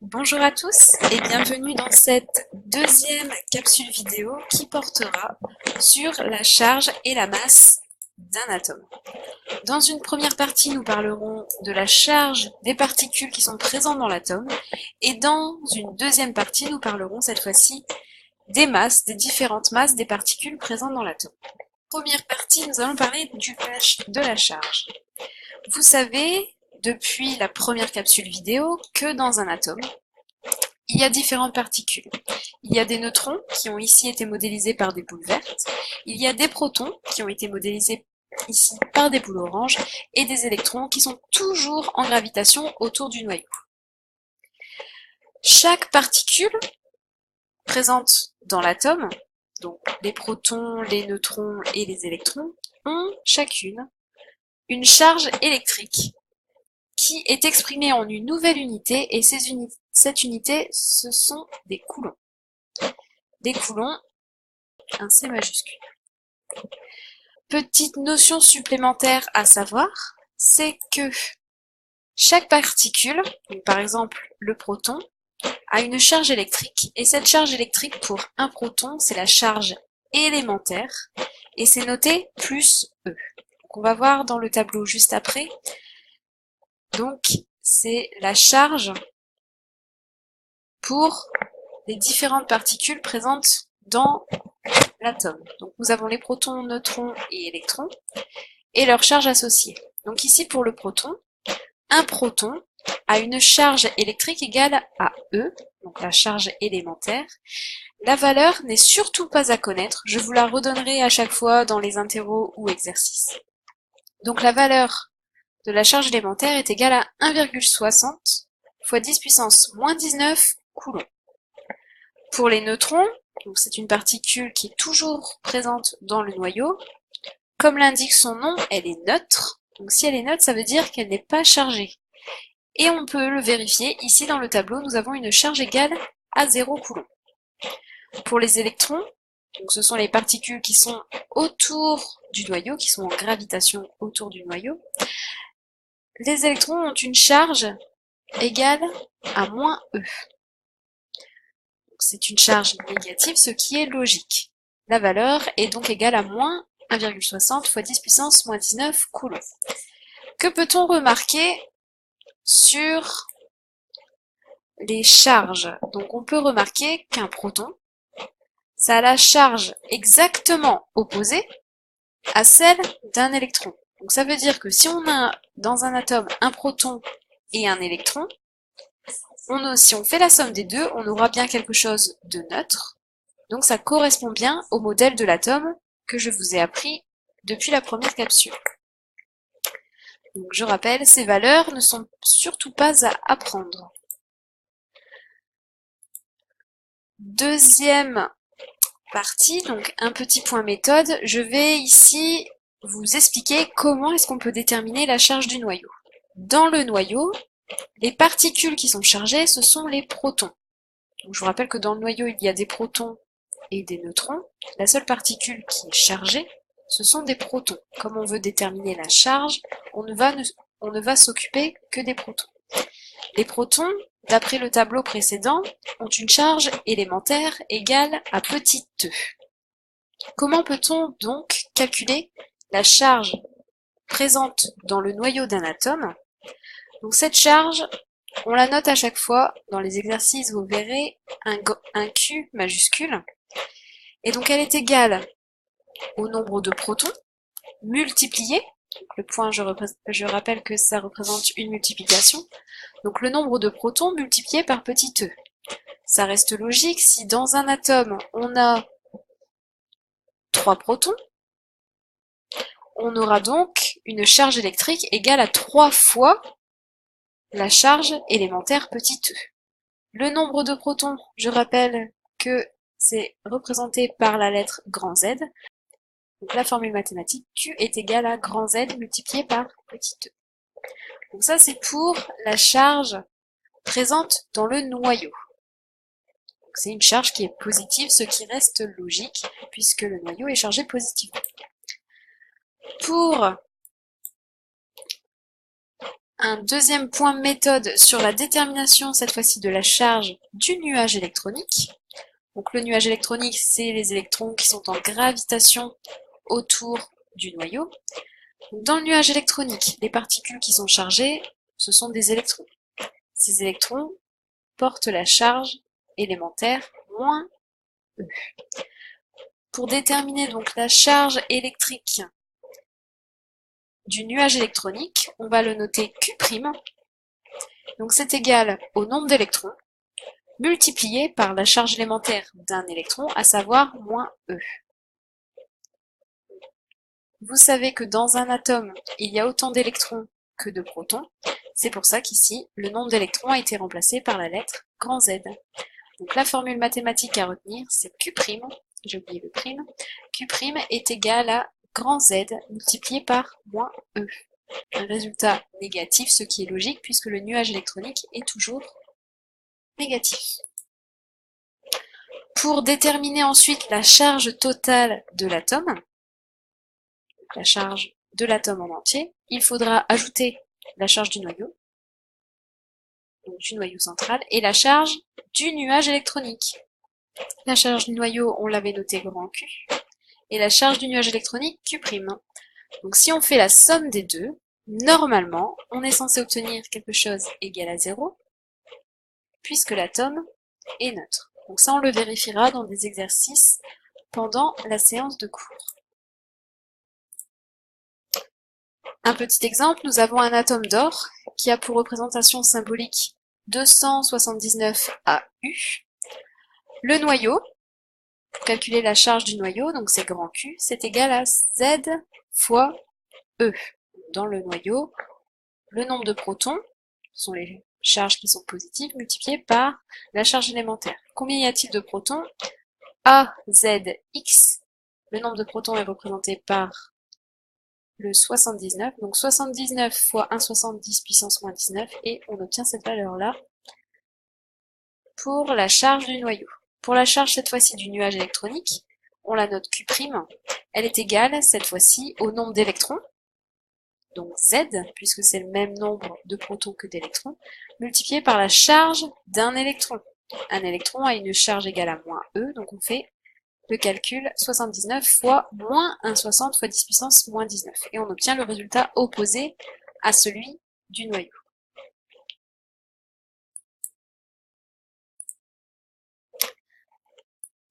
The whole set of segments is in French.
Bonjour à tous et bienvenue dans cette deuxième capsule vidéo qui portera sur la charge et la masse d'un atome. Dans une première partie, nous parlerons de la charge des particules qui sont présentes dans l'atome et dans une deuxième partie, nous parlerons cette fois-ci des masses, des différentes masses des particules présentes dans l'atome. Première partie, nous allons parler de la charge. Vous savez, depuis la première capsule vidéo, que dans un atome, il y a différentes particules. Il y a des neutrons qui ont ici été modélisés par des boules vertes, il y a des protons qui ont été modélisés ici par des boules oranges, et des électrons qui sont toujours en gravitation autour du noyau. Chaque particule présente dans l'atome, donc les protons, les neutrons et les électrons, ont chacune une charge électrique qui est exprimée en une nouvelle unité, et cette unité, ce sont des coulombs. Des coulombs, un C majuscule. Petite notion supplémentaire à savoir, c'est que chaque particule, donc par exemple le proton, a une charge électrique, et cette charge électrique pour un proton, c'est la charge élémentaire, et c'est noté plus E. Donc on va voir dans le tableau juste après. Donc c'est la charge pour les différentes particules présentes dans l'atome. Donc nous avons les protons, neutrons et électrons, et leurs charges associées. Donc ici pour le proton, un proton a une charge électrique égale à E, donc la charge élémentaire. La valeur n'est surtout pas à connaître, je vous la redonnerai à chaque fois dans les interros ou exercices. Donc la valeur de la charge élémentaire est égale à 1,60 fois 10 puissance moins 19 coulombs. Pour les neutrons, donc c'est une particule qui est toujours présente dans le noyau. Comme l'indique son nom, elle est neutre. Donc si elle est neutre, ça veut dire qu'elle n'est pas chargée. Et on peut le vérifier, ici dans le tableau, nous avons une charge égale à 0 coulomb. Pour les électrons, donc ce sont les particules qui sont autour du noyau, qui sont en gravitation autour du noyau, les électrons ont une charge égale à moins E. C'est une charge négative, ce qui est logique. La valeur est donc égale à moins 1,60 fois 10 puissance moins 19 coulombs. Que peut-on remarquer sur les charges? Donc on peut remarquer qu'un proton, ça a la charge exactement opposée à celle d'un électron. Donc ça veut dire que si on a dans un atome un proton et un électron, si on fait la somme des deux, on aura bien quelque chose de neutre. Donc ça correspond bien au modèle de l'atome que je vous ai appris depuis la première capsule. Donc je rappelle, ces valeurs ne sont surtout pas à apprendre. Deuxième partie, donc un petit point méthode, je vais ici vous expliquer comment est-ce qu'on peut déterminer la charge du noyau. Dans le noyau, les particules qui sont chargées, ce sont les protons. Donc je vous rappelle que dans le noyau, il y a des protons et des neutrons. La seule particule qui est chargée, ce sont des protons. Comme on veut déterminer la charge, on ne va s'occuper que des protons. Les protons, d'après le tableau précédent, ont une charge élémentaire égale à petit e. Comment peut-on donc calculer la charge présente dans le noyau d'un atome? Donc cette charge, on la note à chaque fois. Dans les exercices, vous verrez un Q majuscule. Et donc elle est égale au nombre de protons multiplié. Donc le point, je rappelle que ça représente une multiplication. Donc le nombre de protons multiplié par petit e. Ça reste logique, si dans un atome on a 3 protons, on aura donc une charge électrique égale à 3 fois la charge élémentaire petit e. Le nombre de protons, je rappelle que c'est représenté par la lettre grand Z. Donc la formule mathématique Q est égale à grand Z multiplié par petit e. Donc ça c'est pour la charge présente dans le noyau. C'est une charge qui est positive, ce qui reste logique puisque le noyau est chargé positivement. Pour un deuxième point méthode sur la détermination, cette fois-ci de la charge du nuage électronique. Donc le nuage électronique, c'est les électrons qui sont en gravitation autour du noyau. Dans le nuage électronique, les particules qui sont chargées, ce sont des électrons. Ces électrons portent la charge élémentaire moins E. Pour déterminer donc la charge électrique du nuage électronique, on va le noter Q'. Donc c'est égal au nombre d'électrons multiplié par la charge élémentaire d'un électron, à savoir moins E. Vous savez que dans un atome, il y a autant d'électrons que de protons. C'est pour ça qu'ici, le nombre d'électrons a été remplacé par la lettre grand Z. Donc la formule mathématique à retenir, c'est Q', j'ai oublié le prime, Q' est égal à grand Z multiplié par moins E. Un résultat négatif, ce qui est logique puisque le nuage électronique est toujours négatif. Pour déterminer ensuite la charge totale de l'atome, la charge de l'atome en entier, il faudra ajouter la charge du noyau, donc du noyau central, et la charge du nuage électronique. La charge du noyau, on l'avait noté grand Q, et la charge du nuage électronique Q'. Donc si on fait la somme des deux, normalement, on est censé obtenir quelque chose égal à 0, puisque l'atome est neutre. Donc ça, on le vérifiera dans des exercices pendant la séance de cours. Un petit exemple, nous avons un atome d'or qui a pour représentation symbolique 279 AU. Le noyau, pour calculer la charge du noyau, donc c'est grand Q, c'est égal à Z fois E. Dans le noyau, le nombre de protons, ce sont les charges qui sont positives, multipliées par la charge élémentaire. Combien y a-t-il de protons? AZX, le nombre de protons est représenté par le 79, donc 79 fois 1,70 puissance moins 19, et on obtient cette valeur-là pour la charge du noyau. Pour la charge cette fois-ci du nuage électronique, on la note Q', elle est égale cette fois-ci au nombre d'électrons, donc Z, puisque c'est le même nombre de protons que d'électrons, multiplié par la charge d'un électron. Un électron a une charge égale à moins E, donc on fait le calcul 79 fois moins 1,60 fois 10 puissance moins 19. Et on obtient le résultat opposé à celui du noyau.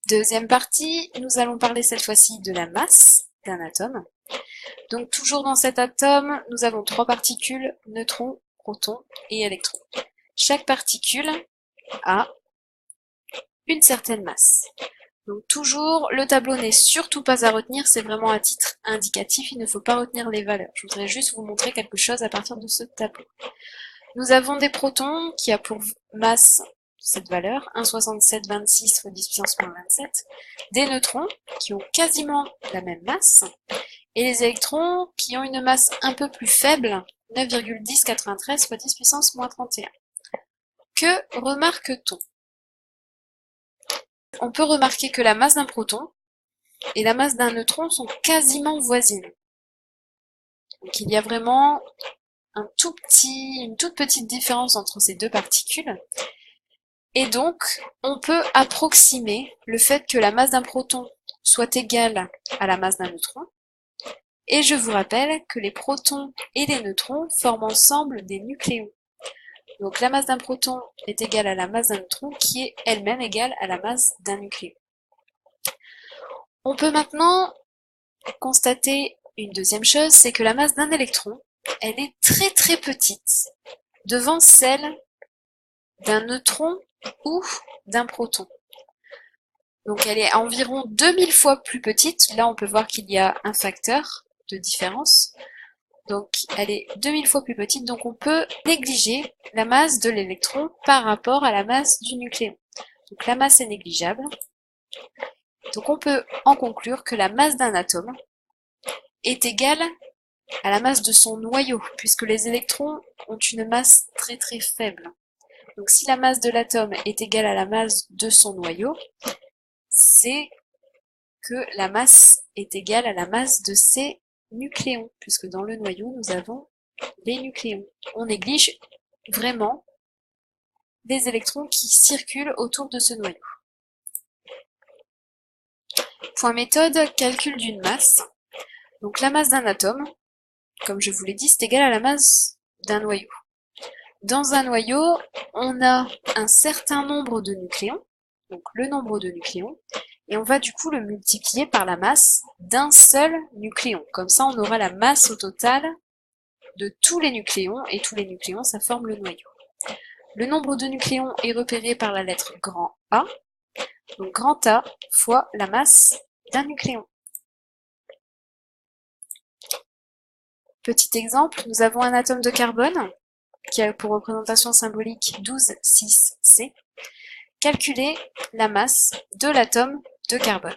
Deuxième partie, nous allons parler cette fois-ci de la masse d'un atome. Donc toujours dans cet atome, nous avons trois particules, neutrons, protons et électrons. Chaque particule a une certaine masse. Donc toujours, le tableau n'est surtout pas à retenir, c'est vraiment à titre indicatif, il ne faut pas retenir les valeurs. Je voudrais juste vous montrer quelque chose à partir de ce tableau. Nous avons des protons qui a pour masse cette valeur, 1,6726 fois 10 puissance moins 27, des neutrons qui ont quasiment la même masse, et les électrons qui ont une masse un peu plus faible, 9,1093 fois 10 puissance moins 31. Que remarque-t-on? On peut remarquer que la masse d'un proton et la masse d'un neutron sont quasiment voisines. Donc il y a vraiment une toute petite différence entre ces deux particules. Et donc, on peut approximer le fait que la masse d'un proton soit égale à la masse d'un neutron. Et je vous rappelle que les protons et les neutrons forment ensemble des nucléons. Donc la masse d'un proton est égale à la masse d'un neutron qui est elle-même égale à la masse d'un nucléon. On peut maintenant constater une deuxième chose, c'est que la masse d'un électron, elle est très très petite devant celle d'un neutron ou d'un proton. Donc elle est environ 2000 fois plus petite. Là on peut voir qu'il y a un facteur de différence. Donc elle est 2000 fois plus petite, donc on peut négliger la masse de l'électron par rapport à la masse du nucléon. Donc la masse est négligeable. Donc on peut en conclure que la masse d'un atome est égale à la masse de son noyau, puisque les électrons ont une masse très très faible. Donc si la masse de l'atome est égale à la masse de son noyau, c'est que la masse est égale à la masse de ses nucléons, puisque dans le noyau nous avons les nucléons. On néglige vraiment les électrons qui circulent autour de ce noyau. Point méthode, calcul d'une masse. Donc la masse d'un atome, comme je vous l'ai dit, c'est égal à la masse d'un noyau. Dans un noyau, on a un certain nombre de nucléons, donc le nombre de nucléons, et on va du coup le multiplier par la masse d'un seul nucléon. Comme ça, on aura la masse au total de tous les nucléons, et tous les nucléons, ça forme le noyau. Le nombre de nucléons est repéré par la lettre grand A, donc grand A fois la masse d'un nucléon. Petit exemple, nous avons un atome de carbone, qui a pour représentation symbolique 12, 6, C. Calculez la masse de l'atome de carbone.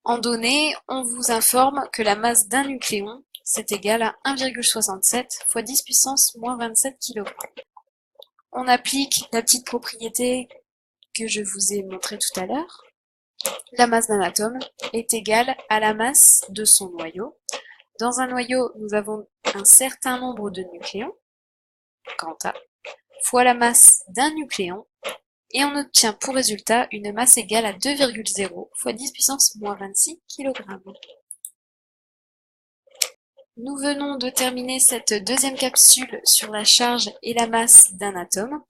En données, on vous informe que la masse d'un nucléon, c'est égal à 1,67 fois 10 puissance moins 27 kg. On applique la petite propriété que je vous ai montrée tout à l'heure. La masse d'un atome est égale à la masse de son noyau. Dans un noyau, nous avons un certain nombre de nucléons, grand A, fois la masse d'un nucléon, et on obtient pour résultat une masse égale à 2,0 fois 10 puissance moins 26 kg. Nous venons de terminer cette deuxième capsule sur la charge et la masse d'un atome.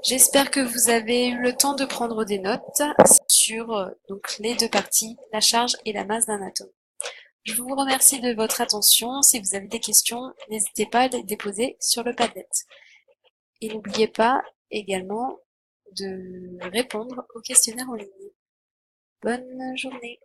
J'espère que vous avez eu le temps de prendre des notes sur donc, les deux parties, la charge et la masse d'un atome. Je vous remercie de votre attention. Si vous avez des questions, n'hésitez pas à les déposer sur le Padlet. Et n'oubliez pas également de répondre au questionnaire en ligne. Bonne journée!